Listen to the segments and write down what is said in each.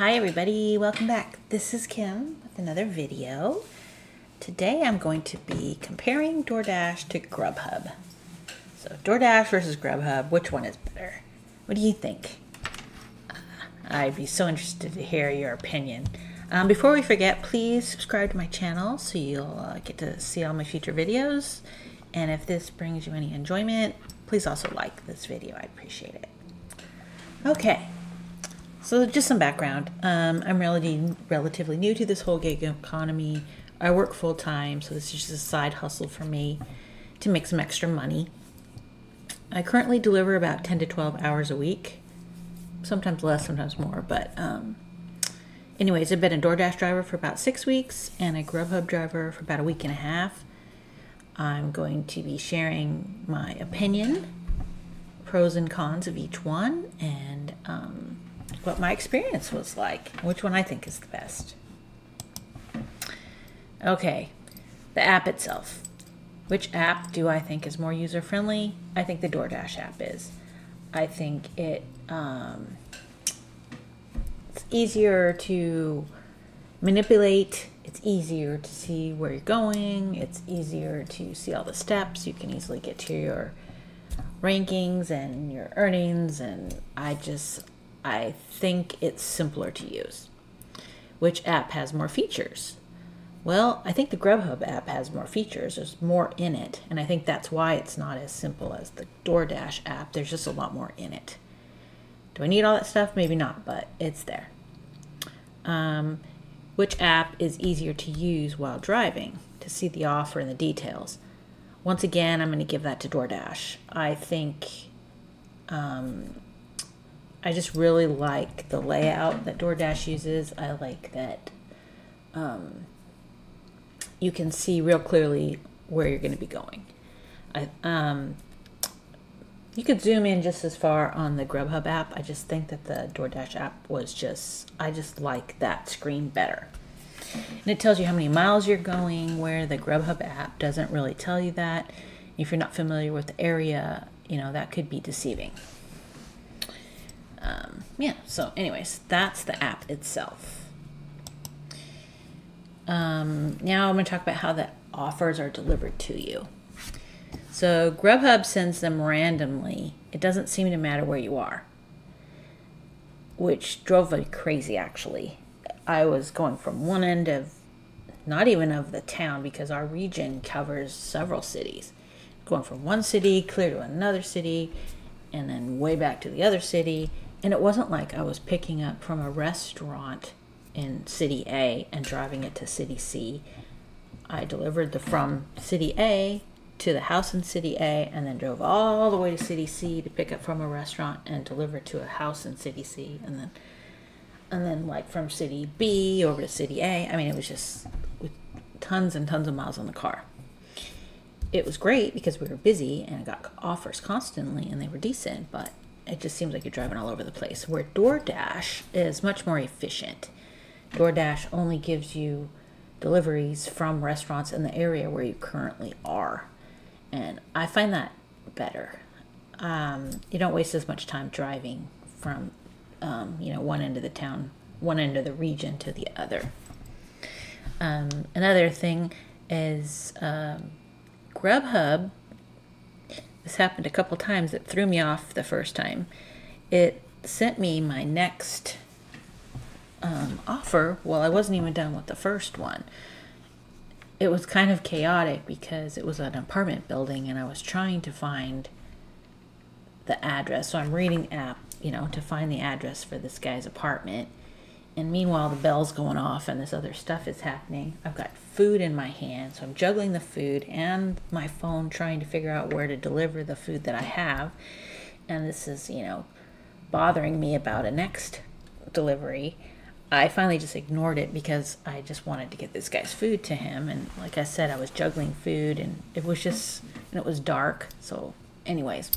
Hi everybody, welcome back. This is Kim with another video. Today I'm going to be comparing Doordash to Grubhub. So Doordash versus Grubhub, which one is better? What do you think? I'd be so interested to hear your opinion. Before we forget, please subscribe to my channel so you'll get to see all my future videos. And if this brings you any enjoyment, please also like this video. I'd appreciate it. Okay. So just some background. I'm relatively new to this whole gig economy. I work full time, so this is just a side hustle for me to make some extra money. I currently deliver about 10 to 12 hours a week, sometimes less, sometimes more. But anyways, I've been a Doordash driver for about 6 weeks and a Grubhub driver for about a week and a half. I'm going to be sharing my opinion, pros and cons of each one, and what my experience was like, which one I think is the best. Okay, the app itself. Which app do I think is more user-friendly? I think the Doordash app is. I think it's easier to manipulate. It's easier to see where you're going. It's easier to see all the steps. You can easily get to your rankings and your earnings, and I think it's simpler to use. Which app has more features? Well, I think the Grubhub app has more features. There's more in it, and I think that's why it's not as simple as the Doordash app. There's just a lot more in it. Do I need all that stuff? Maybe not, but it's there. Which app is easier to use while driving to see the offer and the details? Once again, I'm going to give that to Doordash. I think I just really like the layout that Doordash uses. I like that you can see real clearly where you're going to be going. You could zoom in just as far on the Grubhub app. I just think that the Doordash app was I just like that screen better. And it tells you how many miles you're going, where the Grubhub app doesn't really tell you that. If you're not familiar with the area, that could be deceiving. Yeah, so anyways, that's the app itself. Now I'm going to talk about how the offers are delivered to you. So Grubhub sends them randomly. It doesn't seem to matter where you are, which drove me crazy, actually. I was going from one end of, not even of the town, because our region covers several cities. Going from one city clear to another city, and then way back to the other city. And it wasn't like I was picking up from a restaurant in city A and driving it to city C. I delivered from city A to the house in city A, and then drove all the way to city C to pick up from a restaurant and deliver to a house in city C, and then like from city B over to city A. I mean, it was just with tons and tons of miles on the car. It was great because we were busy and I got offers constantly and they were decent, but it just seems like you're driving all over the place. Where Doordash is much more efficient. Doordash only gives you deliveries from restaurants in the area where you currently are. And I find that better. You don't waste as much time driving from one end of the town, one end of the region to the other. Another thing is Grubhub. This happened a couple times. It threw me off the first time. It sent me my next offer while I wasn't even done with the first one. It was kind of chaotic because it was an apartment building and I was trying to find the address. So I'm reading the app, to find the address for this guy's apartment. And meanwhile, the bell's going off and this other stuff is happening. I've got food in my hand, so I'm juggling the food and my phone trying to figure out where to deliver the food that I have. And this is, bothering me about a next delivery. I finally just ignored it because I just wanted to get this guy's food to him. And like I said, I was juggling food and it was dark. So anyways,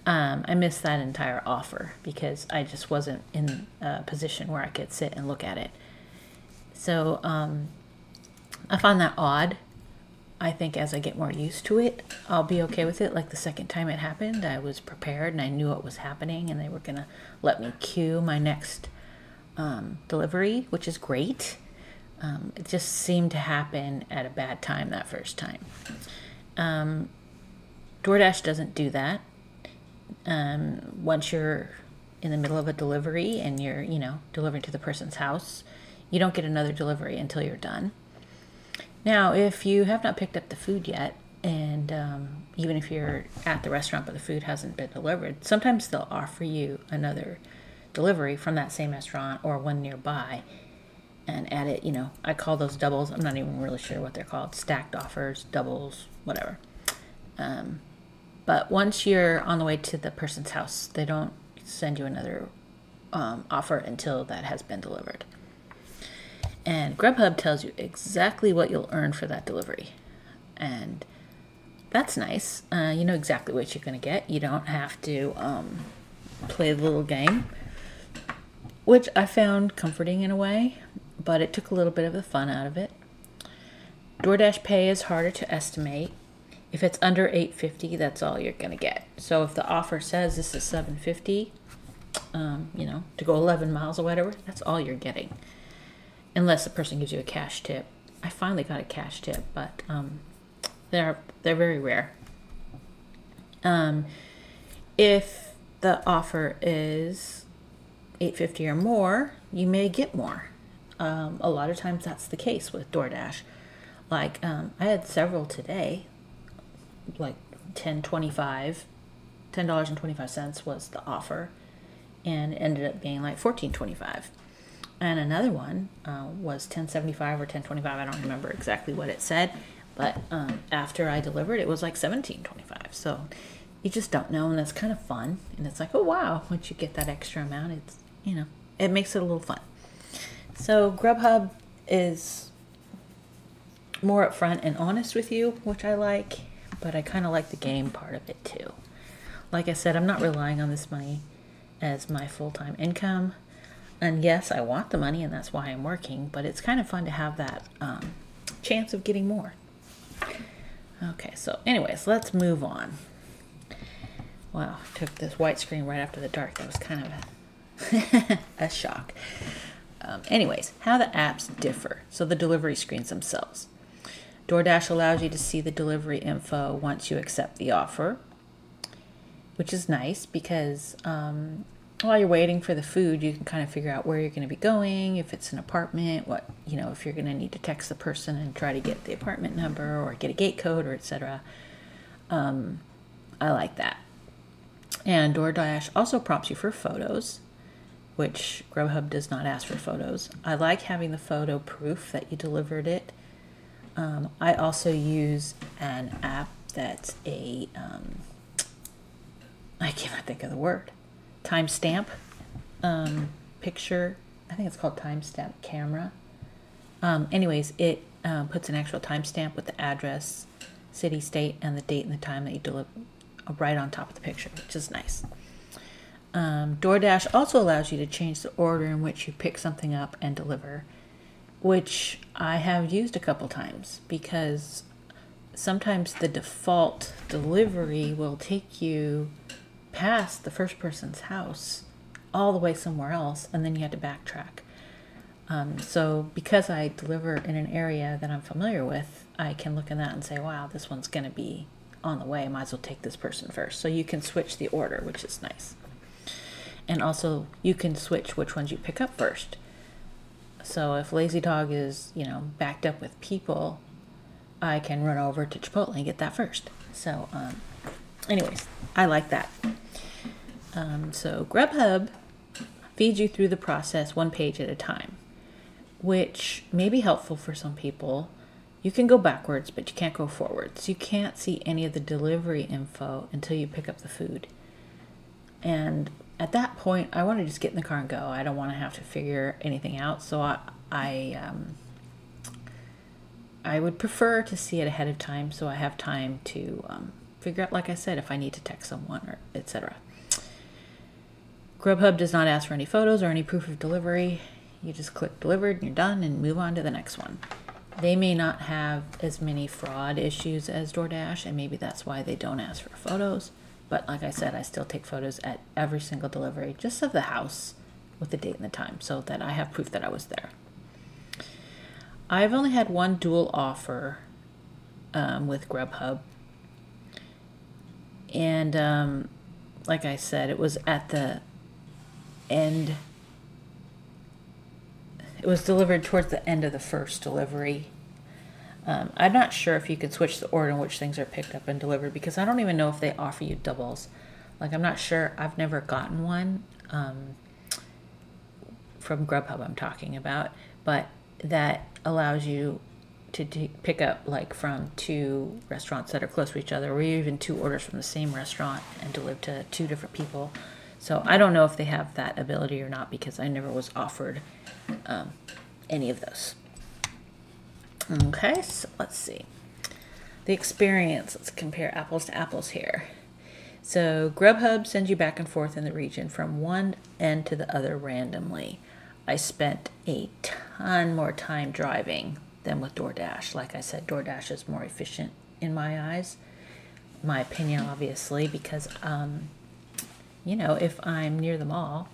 I missed that entire offer because I just wasn't in a position where I could sit and look at it. So I found that odd. I think as I get more used to it, I'll be okay with it. Like the second time it happened, I was prepared and I knew what was happening and they were going to let me queue my next delivery, which is great. It just seemed to happen at a bad time that first time. DoorDash doesn't do that. Once you're in the middle of a delivery and you're, delivering to the person's house, you don't get another delivery until you're done. Now, if you have not picked up the food yet, and even if you're at the restaurant but the food hasn't been delivered, sometimes they'll offer you another delivery from that same restaurant or one nearby and add it, I call those doubles. I'm not even really sure what they're called. Stacked offers, doubles, whatever. But once you're on the way to the person's house, they don't send you another offer until that has been delivered. And Grubhub tells you exactly what you'll earn for that delivery. And that's nice. You know exactly what you're going to get. You don't have to play the little game, which I found comforting in a way, but it took a little bit of the fun out of it. DoorDash Pay is harder to estimate. If it's under $8.50, that's all you're going to get. So if the offer says this is $7.50, to go 11 miles or whatever, that's all you're getting. Unless the person gives you a cash tip. I finally got a cash tip, but they're very rare. If the offer is $8.50 or more, you may get more. A lot of times that's the case with DoorDash. Like I had several today, like $10.25 was the offer, and it ended up being like $14.25. And another one was $10.75 or $10.25. I don't remember exactly what it said, but after I delivered, it was like $17.25. So you just don't know, and it's kind of fun. And it's like, oh wow, once you get that extra amount, it's it makes it a little fun. So Grubhub is more upfront and honest with you, which I like, but I kind of like the game part of it too. Like I said, I'm not relying on this money as my full-time income. And yes, I want the money, and that's why I'm working, but it's kind of fun to have that chance of getting more. Okay, so anyways, let's move on. Wow, took this white screen right after the dark. That was kind of a shock. Anyways, how the apps differ. So the delivery screens themselves. DoorDash allows you to see the delivery info once you accept the offer, which is nice because while you're waiting for the food, you can kind of figure out where you're going to be going, if it's an apartment, if you're going to need to text the person and try to get the apartment number or get a gate code or etc. I like that. And DoorDash also prompts you for photos, which Grubhub does not ask for photos. I like having the photo proof that you delivered it. I also use an app that's I cannot think of the word, timestamp picture. I think it's called timestamp camera. Anyways, it puts an actual timestamp with the address, city, state, and the date and the time that you deliver right on top of the picture, which is nice. DoorDash also allows you to change the order in which you pick something up and deliver, which I have used a couple times because sometimes the default delivery will take you past the first person's house all the way somewhere else, and then you have to backtrack. So because I deliver in an area that I'm familiar with, I can look at that and say, wow, this one's going to be on the way. I might as well take this person first. So you can switch the order, which is nice. And also you can switch which ones you pick up first. So if Lazy Dog is, backed up with people, I can run over to Chipotle and get that first. So anyways, I like that. So Grubhub feeds you through the process one page at a time, which may be helpful for some people. You can go backwards, but you can't go forwards. You can't see any of the delivery info until you pick up the food. And at that point, I want to just get in the car and go. I don't want to have to figure anything out. So I would prefer to see it ahead of time so I have time to figure out, like I said, if I need to text someone or etc. Grubhub does not ask for any photos or any proof of delivery. You just click delivered and you're done and move on to the next one. They may not have as many fraud issues as DoorDash, and maybe that's why they don't ask for photos. But like I said, I still take photos at every single delivery, just of the house, with the date and the time so that I have proof that I was there. I've only had one dual offer with Grubhub. And like I said, it was at the end. It was delivered towards the end of the first delivery. I'm not sure if you can switch the order in which things are picked up and delivered, because I don't even know if they offer you doubles. Like, I'm not sure. I've never gotten one from Grubhub I'm talking about, but that allows you to pick up like from two restaurants that are close to each other, or even two orders from the same restaurant and deliver to two different people. So I don't know if they have that ability or not, because I never was offered any of those. Okay, so let's see. The experience, let's compare apples to apples here. So Grubhub sends you back and forth in the region from one end to the other randomly. I spent a ton more time driving than with Doordash. Like I said, Doordash is more efficient in my eyes. My opinion, obviously, because, you know, if I'm near the mall,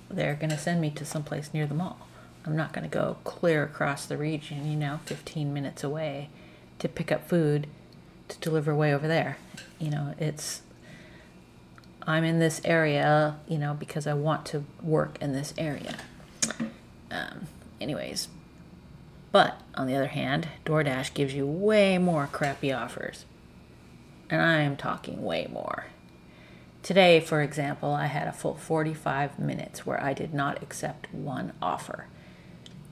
they're going to send me to someplace near the mall. I'm not going to go clear across the region, you know, 15 minutes away to pick up food to deliver way over there. You know, I'm in this area, you know, because I want to work in this area. Anyways, but on the other hand, DoorDash gives you way more crappy offers. And I am talking way more. Today, for example, I had a full 45 minutes where I did not accept one offer.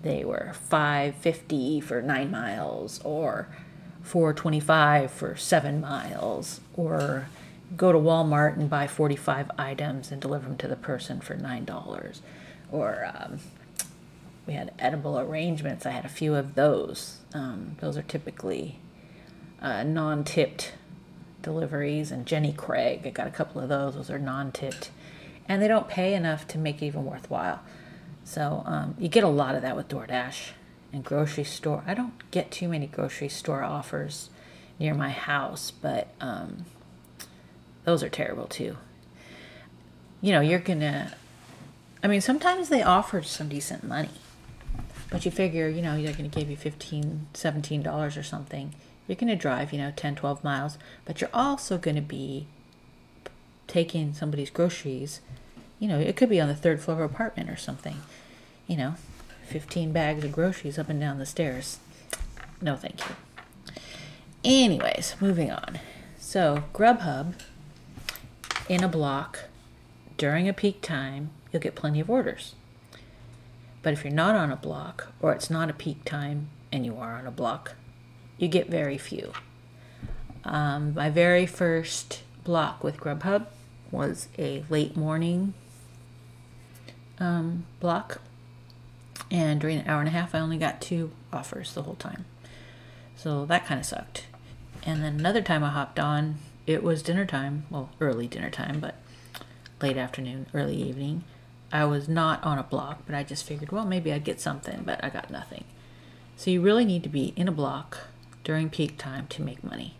They were $5.50 for 9 miles, or $4.25 for 7 miles, or go to Walmart and buy 45 items and deliver them to the person for $9. Or we had edible arrangements. I had a few of those. Those are typically non-tipped deliveries. And Jenny Craig, I got a couple of those. Those are non-tipped. And they don't pay enough to make it even worthwhile. So you get a lot of that with DoorDash. And grocery store. I don't get too many grocery store offers near my house, but those are terrible too. You know, you're gonna, I mean, sometimes they offer some decent money, but you figure, you know, they're gonna give you $15, $17 or something. You're gonna drive, you know, 10, 12 miles, but you're also gonna be taking somebody's groceries. You know, it could be on the 3rd floor of an apartment or something, you know, 15 bags of groceries up and down the stairs. No, thank you. Anyways, moving on. So Grubhub, in a block, during a peak time, you'll get plenty of orders. But if you're not on a block, or it's not a peak time and you are on a block, you get very few. My very first block with Grubhub was a late morning block. And during an hour and a half, I only got 2 offers the whole time. So that kind of sucked. And then another time I hopped on, it was dinner time. Well, early dinner time, but late afternoon, early evening. I was not on a block, but I just figured, well, maybe I'd get something, but I got nothing. So you really need to be in a block during peak time to make money.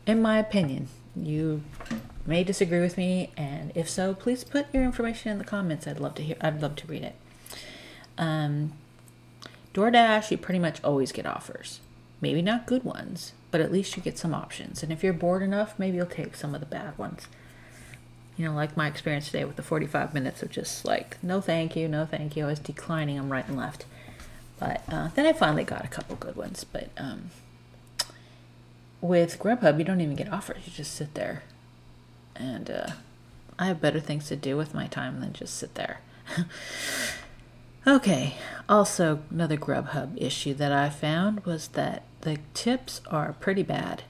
In my opinion, you may disagree with me, and if so, please put your information in the comments. I'd love to hear. I'd love to read it. DoorDash, you pretty much always get offers. Maybe not good ones, but at least you get some options. And if you're bored enough, maybe you'll take some of the bad ones. You know, like my experience today with the 45 minutes of just like, no thank you, no thank you. I was declining them right and left. But then I finally got a couple good ones. But with Grubhub, you don't even get offers. You just sit there. And I have better things to do with my time than just sit there. Okay, also another Grubhub issue that I found was that the tips are pretty bad.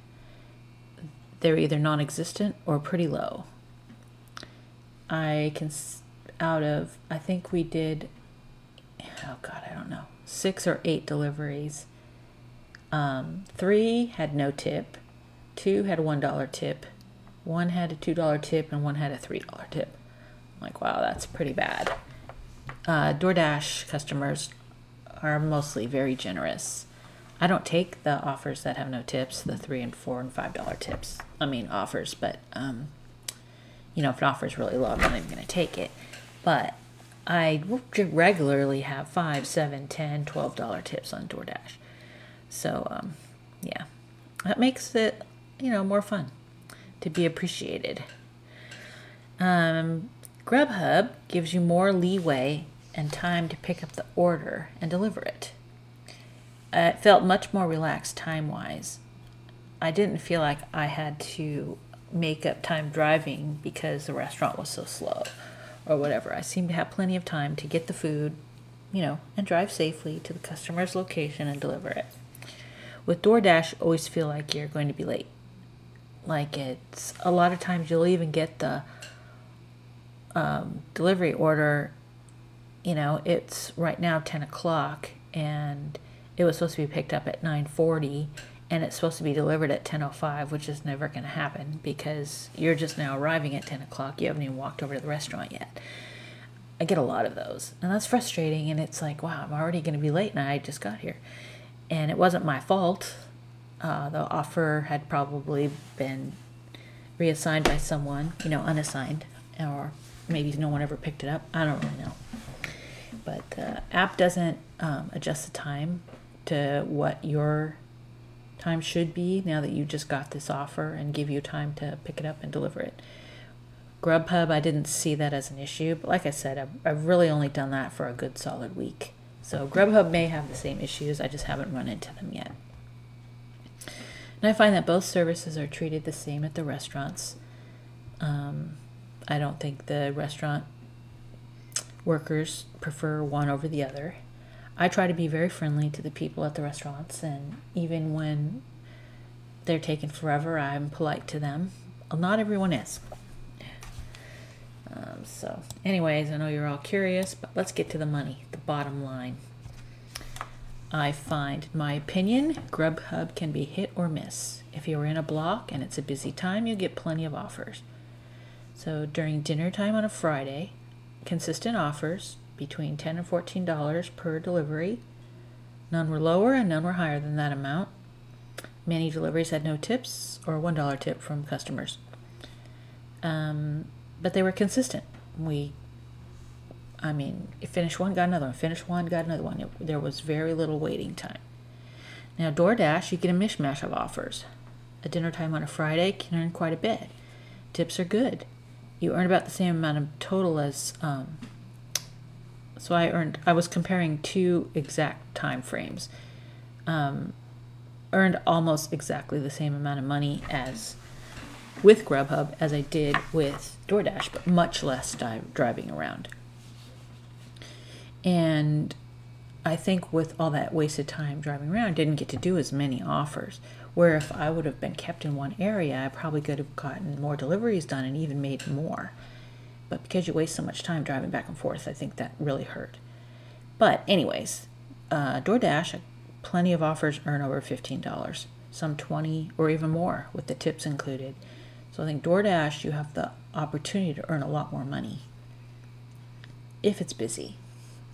They're either non-existent or pretty low. I think we did, oh God, I don't know, 6 or 8 deliveries. 3 had no tip, 2 had a $1 tip, 1 had a $2 tip, and 1 had a $3 tip. I'm like, wow, that's pretty bad. DoorDash customers are mostly very generous. I don't take the offers that have no tips, the $3 and $4 and $5 tips. I mean offers, but you know, if an offer is really low, I'm not even going to take it. But I regularly have $5, $7, $10, $12 tips on DoorDash. So, yeah, that makes it, more fun to be appreciated. Grubhub gives you more leeway and time to pick up the order and deliver it. It felt much more relaxed time-wise. I didn't feel like I had to make up time driving because the restaurant was so slow or whatever. I seemed to have plenty of time to get the food, and drive safely to the customer's location and deliver it. With DoorDash, always feel like you're going to be late. Like it's a lot of times you'll even get the delivery order, it's right now 10 o'clock and it was supposed to be picked up at 9:40 and it's supposed to be delivered at 10:05, which is never going to happen because you're just now arriving at 10 o'clock. You haven't even walked over to the restaurant yet. I get a lot of those and that's frustrating, and it's like, wow, I'm already going to be late and I just got here. And it wasn't my fault. The offer had probably been reassigned by someone, unassigned, or maybe no one ever picked it up. I don't really know. But the app doesn't adjust the time to what your time should be now that you just got this offer and give you time to pick it up and deliver it. Grubhub, I didn't see that as an issue. But like I said, I've really only done that for a good solid week. So Grubhub may have the same issues. I just haven't run into them yet. And I find that both services are treated the same at the restaurants. I don't think the restaurant workers prefer one over the other. I try to be very friendly to the people at the restaurants, and even when they're taking forever, I'm polite to them. Not everyone is. So anyways, I know you're all curious, but let's get to the money, the bottom line. I find, in my opinion, Grubhub can be hit or miss. If you're in a block and it's a busy time, you get plenty of offers. So during dinner time on a Friday, consistent offers between $10 and $14 per delivery. None were lower and none were higher than that amount. Many deliveries had no tips or $1 tip from customers. But they were consistent. You finish one, got another one, finish one, got another one. There was very little waiting time. Now, DoorDash, you get a mishmash of offers. A dinner time on a Friday can earn quite a bit. Tips are good. You earn about the same amount of total as, so I was comparing two exact time frames. Earned almost exactly the same amount of money as with Grubhub as I did with DoorDash, but much less driving around. And I think with all that wasted time driving around, didn't get to do as many offers. Where if I would have been kept in one area, I probably could have gotten more deliveries done and even made more. But because you waste so much time driving back and forth, I think that really hurt. But anyways, DoorDash, plenty of offers earn over $15, some $20 or even more with the tips included. So I think DoorDash, you have the opportunity to earn a lot more money if it's busy.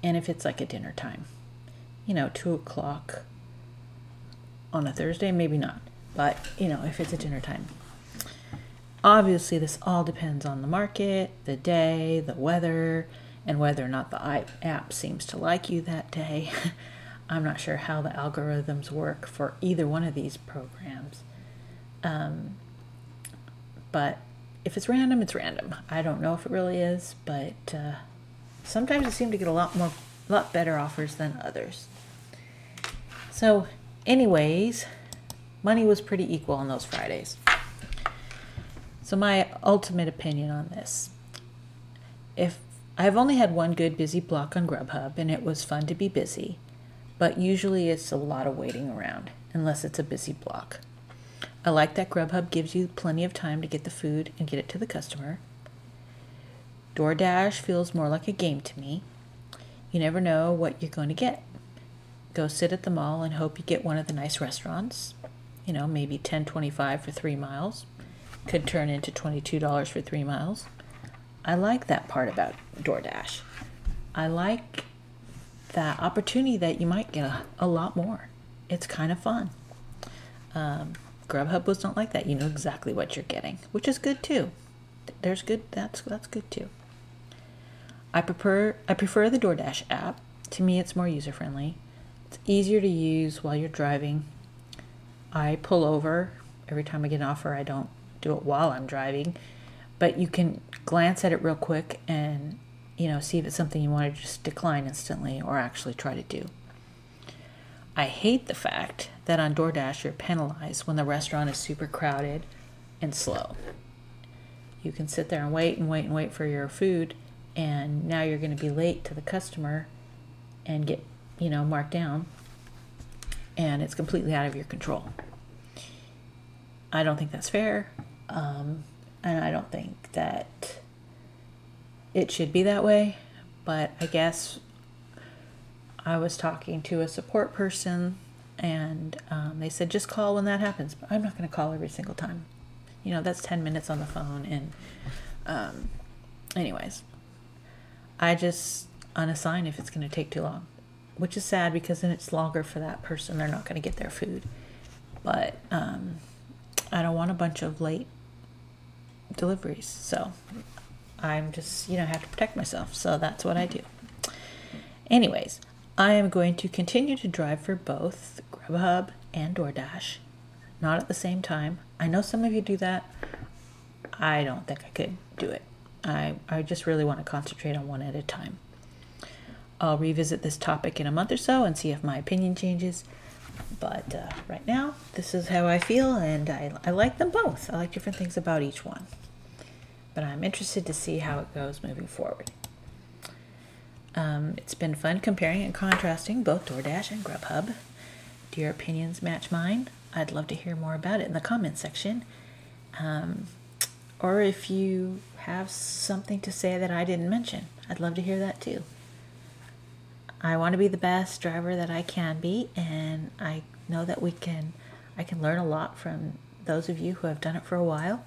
And if it's like a dinner time, 2 o'clock on a Thursday, maybe not. But, if it's a dinner time. Obviously, this all depends on the market, the day, the weather, and whether or not the app seems to like you that day. I'm not sure how the algorithms work for either one of these programs. But if it's random, it's random. I don't know if it really is, but sometimes I seem to get a lot better offers than others. So anyways, money was pretty equal on those Fridays. So my ultimate opinion on this, if I've only had one good busy block on Grubhub and it was fun to be busy, but usually it's a lot of waiting around unless it's a busy block. I like that Grubhub gives you plenty of time to get the food and get it to the customer. DoorDash feels more like a game to me. You never know what you're going to get. Go sit at the mall and hope you get one of the nice restaurants. Maybe $10.25 for 3 miles. Could turn into $22 for 3 miles. I like that part about DoorDash. I like that opportunity that you might get a lot more. It's kind of fun. Grubhub was not like that. You know exactly what you're getting, which is good too. That's good too. I prefer the Doordash app. To me, it's more user friendly. It's easier to use while you're driving. I pull over every time I get an offer. I don't do it while I'm driving, but you can glance at it real quick and, you know, see if it's something you want to just decline instantly or actually try to do. I hate the fact that on DoorDash you're penalized when the restaurant is super crowded and slow. You can sit there and wait for your food, and now you're going to be late to the customer and get, you know, marked down, and it's completely out of your control. I don't think that's fair, and I don't think that it should be that way, but I guess I was talking to a support person, and they said just call when that happens, but I'm not going to call every single time. You know, that's 10 minutes on the phone, and anyways, I just unassign if it's going to take too long, which is sad because then it's longer for that person. They're not going to get their food. But I don't want a bunch of late deliveries. So I'm just, you know, have to protect myself. So that's what I do. Anyways, I am going to continue to drive for both Grubhub and DoorDash, not at the same time. I know some of you do that. I don't think I could do it. I just really want to concentrate on one at a time. I'll revisit this topic in a month or so and see if my opinion changes. But right now, this is how I feel, and I like them both. I like different things about each one. But I'm interested to see how it goes moving forward. It's been fun comparing and contrasting both DoorDash and Grubhub. Do your opinions match mine? I'd love to hear more about it in the comment section. Or if you have something to say that I didn't mention, I'd love to hear that too. I want to be the best driver that I can be, and I know that I can learn a lot from those of you who have done it for a while.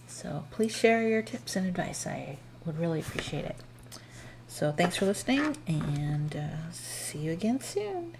So please share your tips and advice. I would really appreciate it. So thanks for listening, and see you again soon.